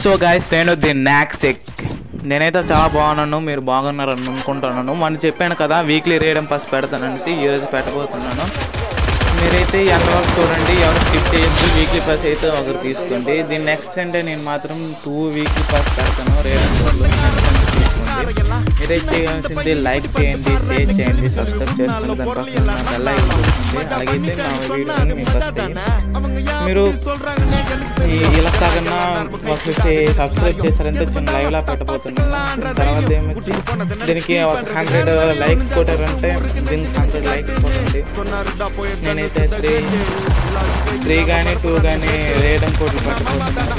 So guys నేను the నాక్సెక్ నేనైతే చాలా బాగున్నాను, మీరు బాగున్నారని అనుకుంటున్నాను. మనం చెప్పాను కదా వీక్లీ రేడియం పాస్ పెడతాననేసి, ఈరోజు పెట్టబోతున్నాను. మీరైతే ఎంత వరకు చూడండి, ఎవరు స్కిప్ చేయొద్దు. వీక్లీ పాస్ అయితే ఒకరు తీసుకోండి. దీని నెక్స్ట్ సండే నేను మాత్రం 2 వీక్లీ పాస్ పెడతాను రేడియం కోడ్లు. మీరైతే చేయాల్సింది లైక్ చేయండి, షేర్ చేయండి, సబ్స్క్రైబ్ చేసుకోండి. దాని పక్కన బెల్ ఐకాన్ ఉంటుంది, అలాగైతే నా వీడియోని మీకు వస్తాయి. మీరు ఇలా కాకుండా ఒక సబ్స్క్రైబ్ చేశారంటే చిన్న లైవ్లా పెట్టబోతున్నాను. తర్వాత ఏమొచ్చి దీనికి ఒక 100 లైక్స్ కొట్టారంటే దీనికి 100 లైక్స్ కొట్టండి. నేనైతే 3 కానీ 2 కానీ రేడియం కోడ్లు పెట్టబోతున్నాను.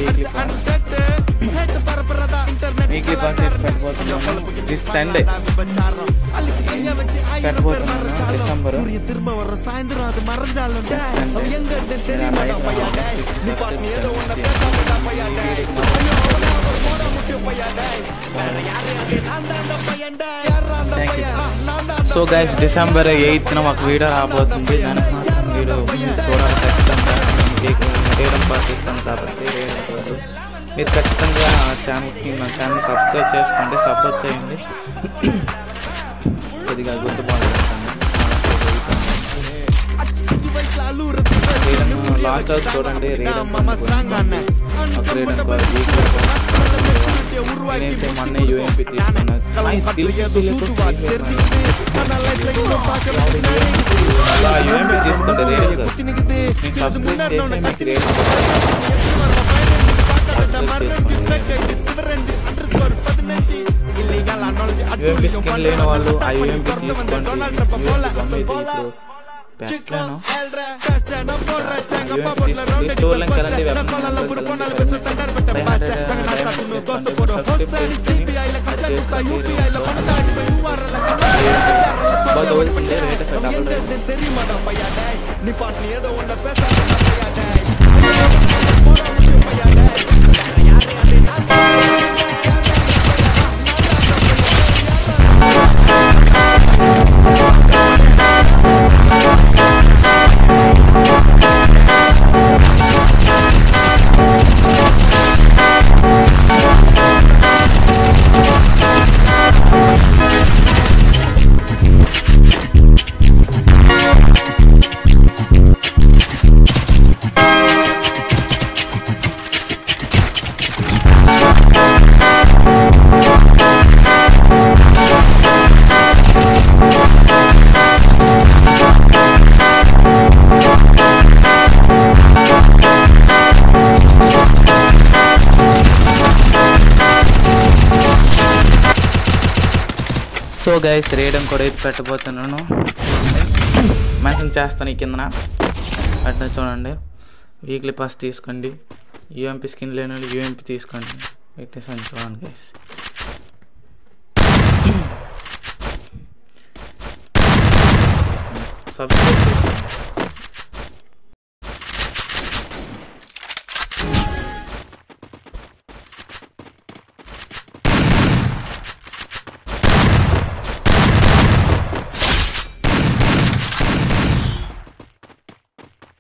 వీక్లీ పాస్ అయితే పెట్టబోతున్నాను. దిస్ సండే పెట్టబోతున్నాను, డిసెంబర్. సో గైస్ డిసెంబర్ 8న ఒక వీడియో రాబోతుంది. దానికి మాత్రం వీడియో చూడాలి ఖచ్చితంగా. రేడియం పాస్ ఇస్తాను కాబట్టి మీరు ఖచ్చితంగా నా ఛానల్ సబ్స్క్రైబ్ చేసుకోండి, సపోర్ట్ చేయండి. కొద్దిగా గుర్తు లాస్ట్ అవుట్ చూడండి. రేడియం నేనైతే మొన్న యూఎంపీ తీసుకున్నాను. యూఎంపీ తీసుకుంటే రేడియం మీకు సబ్స్క్రైబ్ చేసి మీకు రేడియం యూఎంపీ స్కిన్ లేని వాళ్ళు ఆ యూఎంపీ తీసుకోండి. పెట్టలేను స్టోర్లోకి వెళ్ళండి, సో గైస్ రేడియం కూడా అయితే పెట్టబోతున్నాను. మెన్షన్ చేస్తాను ఈ కిందన అట్లా చూడండి. వీక్లీ పాస్ తీసుకోండి. యూఎంపీ స్కిన్ లేని వాళ్ళు యూఎంపీ తీసుకోండి. పెట్టేసాను చూడండి గైస్. సబ్స్క్రైబ్